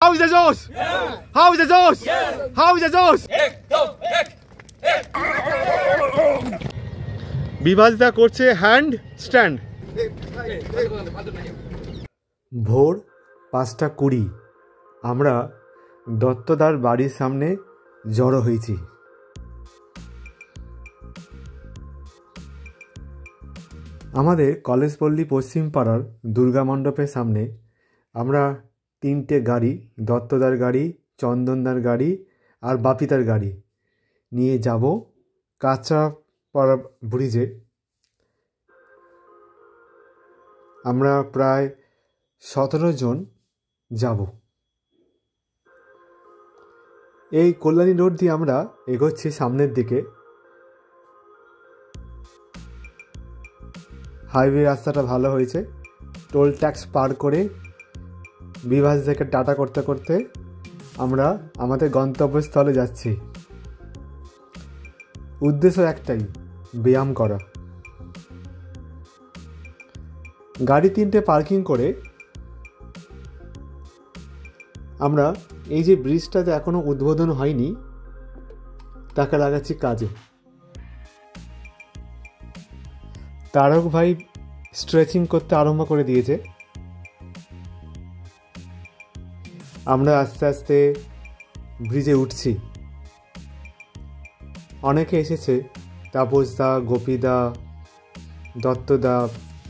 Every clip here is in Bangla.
How is the Josh? How is the Josh? How is the Josh? বিভাসদা করছে হ্যান্ড স্ট্যান্ড। ভোর 5:20 আমরা দত্তদার বাড়ির সামনে জড়ো হয়েছি। আমাদের কলেজপল্লী পশ্চিম পাড়ার দুর্গা মণ্ডপের সামনে আমরা 3টে গাড়ি, দত্তদার গাড়ি, চন্দনদার গাড়ি আর বাপিতার গাড়ি নিয়ে যাব কাঁচরাপাড়া ব্রিজে। আমরা প্রায় 17 জন যাব। এই কল্যাণী রোড দিয়ে আমরা এগোচ্ছি সামনের দিকে। হাইওয়ে রাস্তাটা ভালো হয়েছে। টোল ট্যাক্স পার করে বিভাস থেকে টাটা করতে করতে আমরা আমাদের গন্তব্যস্থলে যাচ্ছি। উদ্দেশ্য একটাই, ব্যায়াম করা। গাড়ি 3টে পার্কিং করে আমরা এই যে ব্রিজটাতে এখনও উদ্বোধন হয়নি তাকে লাগাচ্ছি কাজে। তারক ভাই স্ট্রেচিং করতে আরম্ভ করে দিয়েছে। আমরা আস্তে আস্তে ব্রিজে উঠছি। অনেকে এসেছে, তাপসদা, গোপীদা, দত্তদা,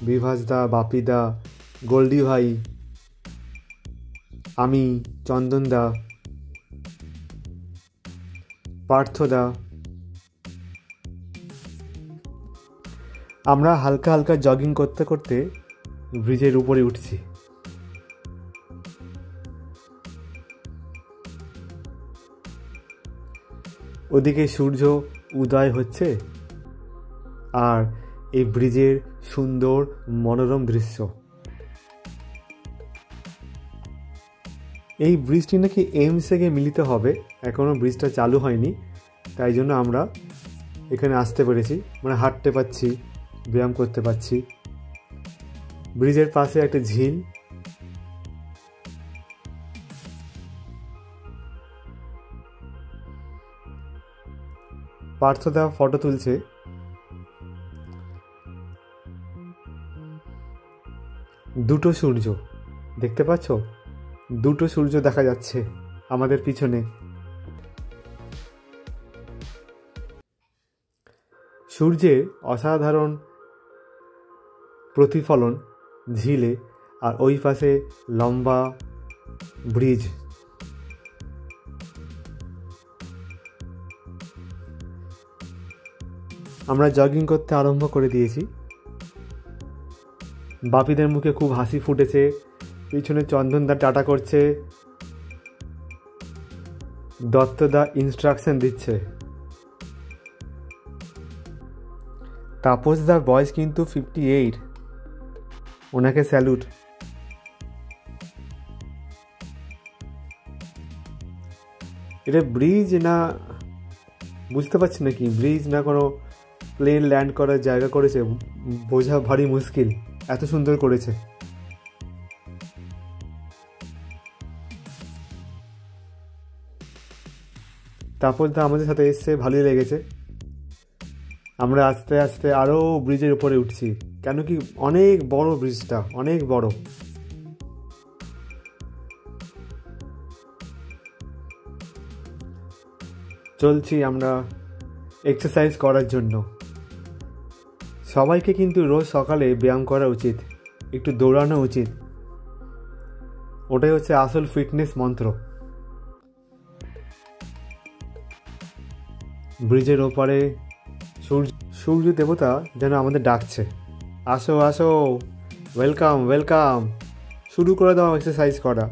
বিভাসদা, বাপিদা, গোল্ডি ভাই, আমি, চন্দনদা, পার্থদা। আমরা হালকা হালকা জগিং করতে করতে ব্রিজের উপরে উঠছি। ওদিকে সূর্য উদয় হচ্ছে আর এই ব্রিজের সুন্দর মনোরম দৃশ্য। এই ব্রিজটি নাকি এইমসে গিয়ে মিলিত হবে, এখনও ব্রিজটা চালু হয়নি, তাই জন্য আমরা এখানে আসতে পেরেছি, মানে হাঁটতে পারছি, ব্যায়াম করতে পারছি। ব্রিজের পাশে একটা ঝিল, পার্থদা ফটো তুলছে। দুটো সূর্য দেখতে পাচ্ছ? দুটো সূর্য দেখা যাচ্ছে আমাদের পিছনে। সূর্যের অসাধারণ প্রতিফলন ঝিলে, আর ওই পাশে লম্বা ব্রিজ। আমরা জগিং করতে আরম্ভ করে দিয়েছি। বাপিদের মুখে খুব হাসি ফুটেছে, পিছনে চন্দনদা টাটা করছে, দত্তদা ইনস্ট্রাকশন দিচ্ছে। তাপসদার বয়স কিন্তু 58, ওনাকে স্যালুট। এটা ব্রিজ না বুঝতে পারছি না, কি ব্রিজ না কোনো প্লেন ল্যান্ড করার জায়গা করেছে, বোঝা ভারী মুশকিল, এত সুন্দর করেছে। তাপসদা আমাদের সাথে এসছে, ভালোই লেগেছে। আমরা আস্তে আস্তে আরও ব্রিজের উপরে উঠছি, কেন কি অনেক বড় ব্রিজটা, অনেক বড়। চলছি আমরা এক্সারসাইজ করার জন্য। সবাইকে কিন্তু রোজ সকালে ব্যায়াম করা উচিত, একটু দৌড়ানো উচিত, ওটাই হচ্ছে আসল ফিটনেস মন্ত্র। ব্রিজের ওপারে সূর্য দেবতা যেন আমাদের ডাকছে, আসো আসো, ওয়েলকাম ওয়েলকাম, শুরু করে দাও এক্সারসাইজ করা।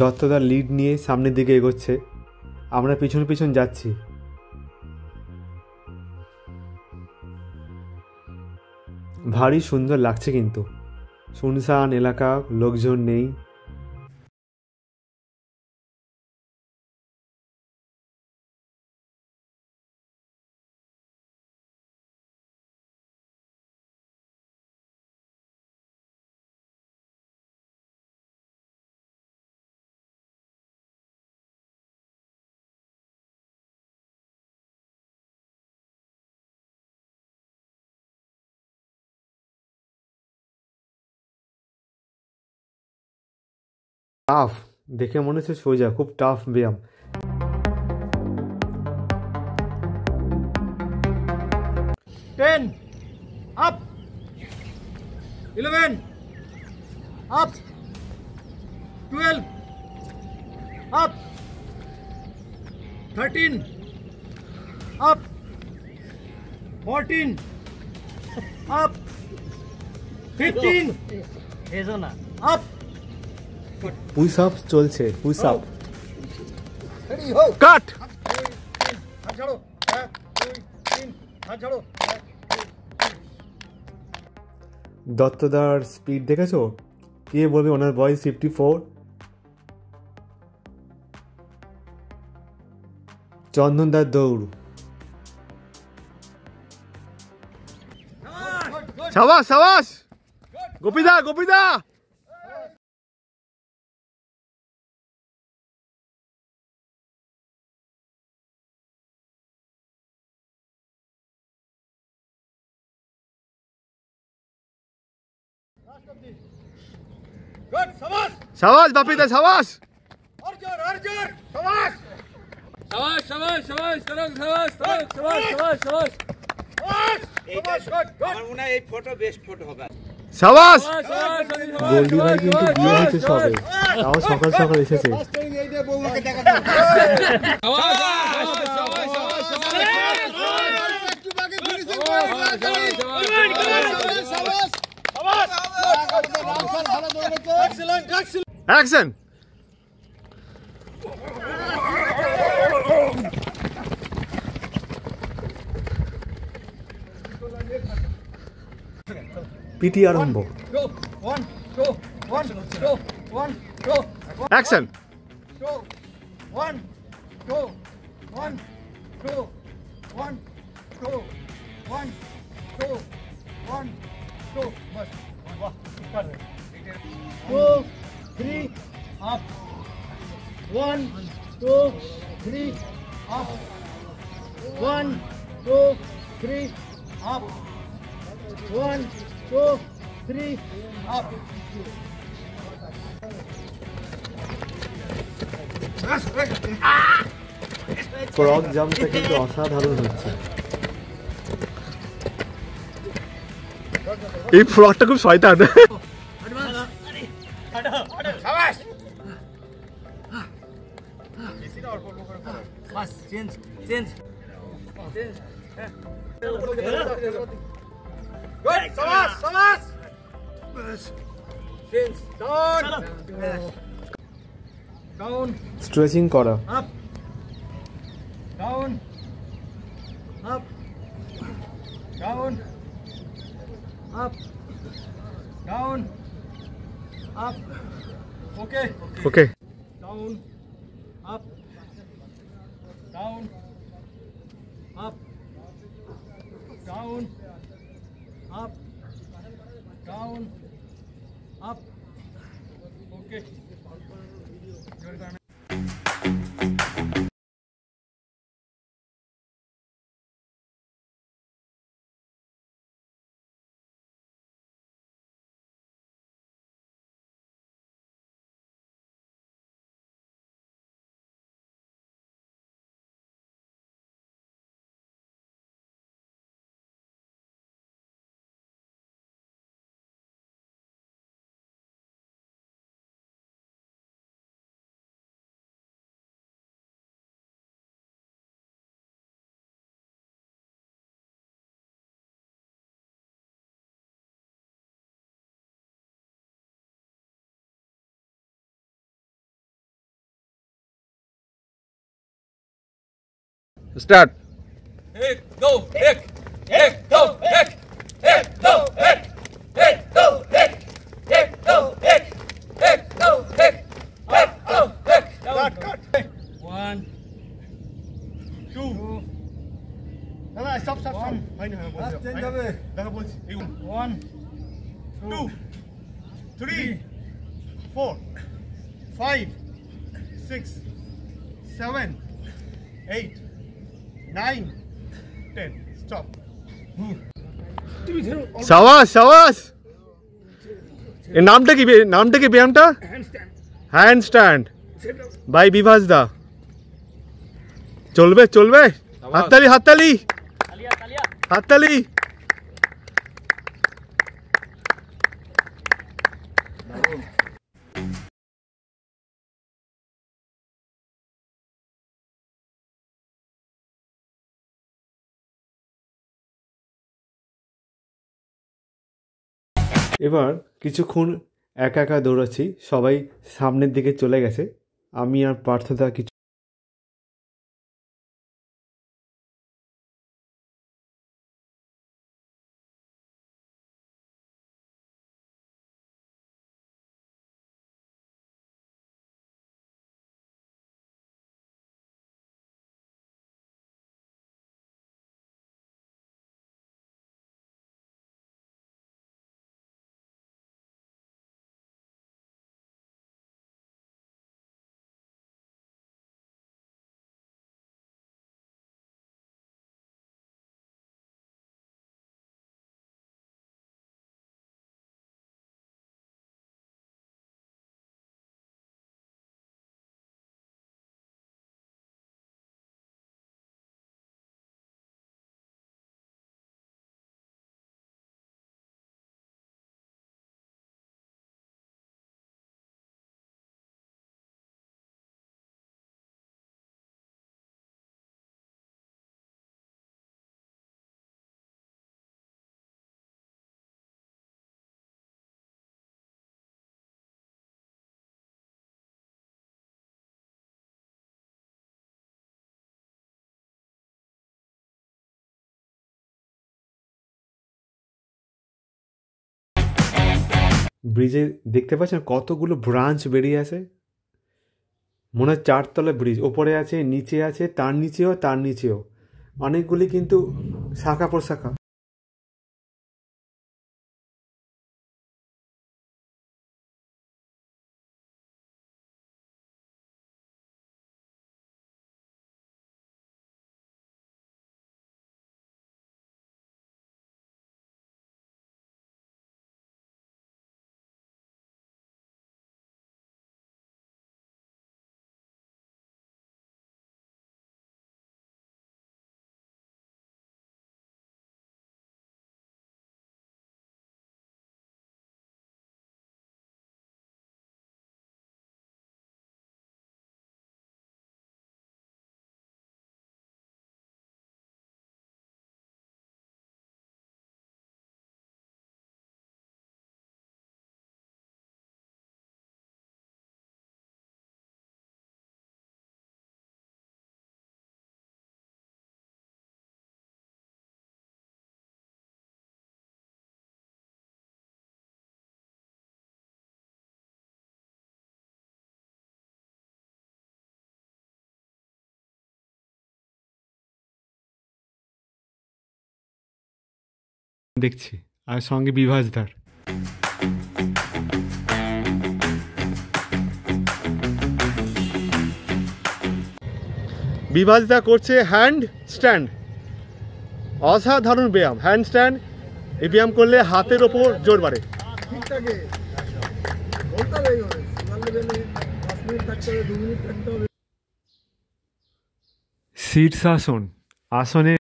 দত্তদার লিড নিয়ে সামনের দিকে এগোচ্ছে, আমরা পিছন পিছন যাচ্ছি। ভারী সুন্দর লাগছে, কিন্তু শুনশান এলাকা, লোকজন নেই। টাফ, দেখে মনে হচ্ছে সোজা, খুব টাফ ব্যায়াম। 10 up, 11 up, 12 up, 13 up, 14 up, 15 up, push up চলছে, পুশ আপ। ready ho, কাট। हाथ झाड़ो, 1 2 3 हाथ झाड़ो, 1 2 দত্তদার স্পিড দেখেছো? কে বলবে ওনার বয়স 54। চন্দনদার দৌড়। সাবাস সাবাস, গোপীদা গোপীদা। good, शाबाश সাবাস বাপিদা সাবাস। और जोर शाबाश शाबाश शाबाश शाबाश तरंग शाबाश तरंग शाबाश शाबाश शाबाश शाबाश আমার মনে হয় এই ফটো বেস্ট ফটো হবে। সাবাস। शाबाश গোল্ডি ভাই কিন্তু বিয়ে হয়েছে সবে, তাও সকাল সকাল এসেছে। অ্যাকশন। পিটি আরম্ভ। go 1 2 1 2 1 2 action. 2 1 2 1 2 1 2 1 2 1 2 बस वाह कर 2 3 up 1 2 3 up 1 2 3 up 1 2 3 up frog জাম্পটা কিন্তু অসাধারণ হচ্ছে। এই ফ্রগটা খুব শয়তান। शाबाश बस चेंज चेंज गुड शाबाश शाबाश चेंज डाउन डाउन স্ট্রেচিং করা। up down up down up down up okay okay. down up down up down up down up okay you're gonna start एक दो एक एक दो एक एक दो एक एक दो एक एक दो एक एक दो एक एक दो एक cut 1 2 না না স্টপ স্টপ হয়নি হয় বলছি চেঞ্জ হবে দেখো বলছি 1 2 3 4 5 6 7 8 9 10 স্টপ সাবাস সাবাস। এর নামটা কি, নামটা কি ব্যায়ামটা? হ্যান্ড স্ট্যান্ড বাই বিভাস দা। চলবে চলবে, হাততালি হাততালি হাততালি। এবার কিছুক্ষণ একা একা দৌড়াচ্ছি, সবাই সামনের দিকে চলে গেছে, আমি আর পার্থদা কিছু ব্রিজে দেখতে পাচ্ছেন কতগুলো ব্রাঞ্চ বেরিয়ে আছে, মনে হয় 4 তলা ব্রিজ, ওপরে আছে নিচে আছে তার নিচেও অনেকগুলি কিন্তু শাখা প্রশাখা। দেখছি আর সঙ্গে বিভাসদার। বিভাসদা করছে হ্যান্ড স্ট্যান্ড, অসাধারণ ব্যায়াম। হ্যান্ড স্ট্যান্ড এই ব্যায়াম করলে হাতের ওপর জোর বাড়ে। শীর্ষাসন, আসনে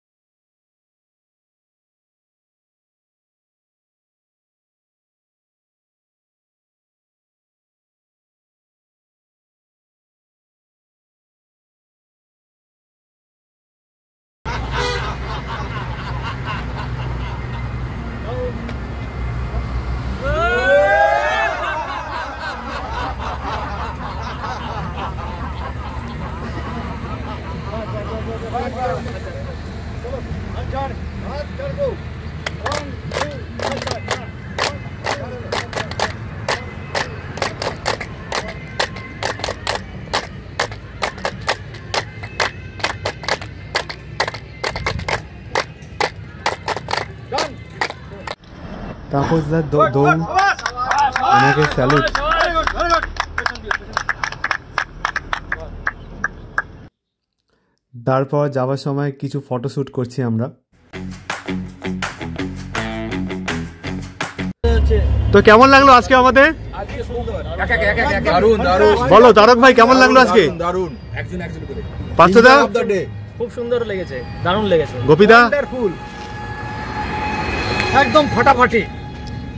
তাপসদার দৌড়, ওনাকে স্যালুট। তারপর যাওয়ার সময় কিছু ফটোশ্যুট করছি আমরা। তো কেমন লাগলো আজকে আমাদের? দারুণ দারুণ। বলো তারক ভাই কেমন লাগলো আজকে? দারুণ। একজন একজন করে। পাঁচদা খুব সুন্দর লেগেছে, দারুণ লেগেছে। গোপীদা ওয়ান্ডারফুল, একদম ফাটাফাটি,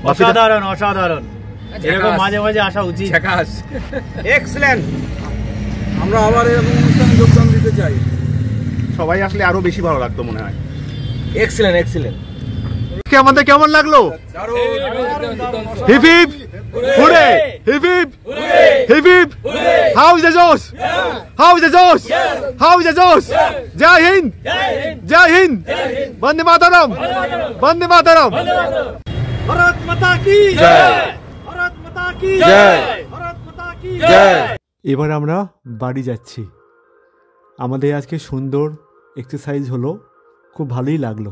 অসাধারণ অসাধারণ, এরকম মাঝে মাঝে আসা উচিত। ঝাকাস। এক্সেলেন্ট। আমরা আবার এরকম অনুষ্ঠানে যোগদান দিতে চাই। সবাই আসলে আরো বেশি ভালো লাগতো মনে হয়। Excellent excellent. আমাদের কেমন লাগলো? Hip hip hooray, hip hip hip hip. How is the জোশ? হাউ ইজ দ্য জোশ? হাউ ইজ দ্য জোশ? জয় হিন্দ, জয় হিন্দ, বন্দে মাতরম, বন্দে মাতরম। ভারত মাতা কি জয়, ভারত মাতা কি জয়, ভারত মাতা কি জয়। এবার আমরা বাড়ি যাচ্ছি। আমাদের আজকে সুন্দর এক্সারসাইজ হলো, খুব ভালোই লাগলো।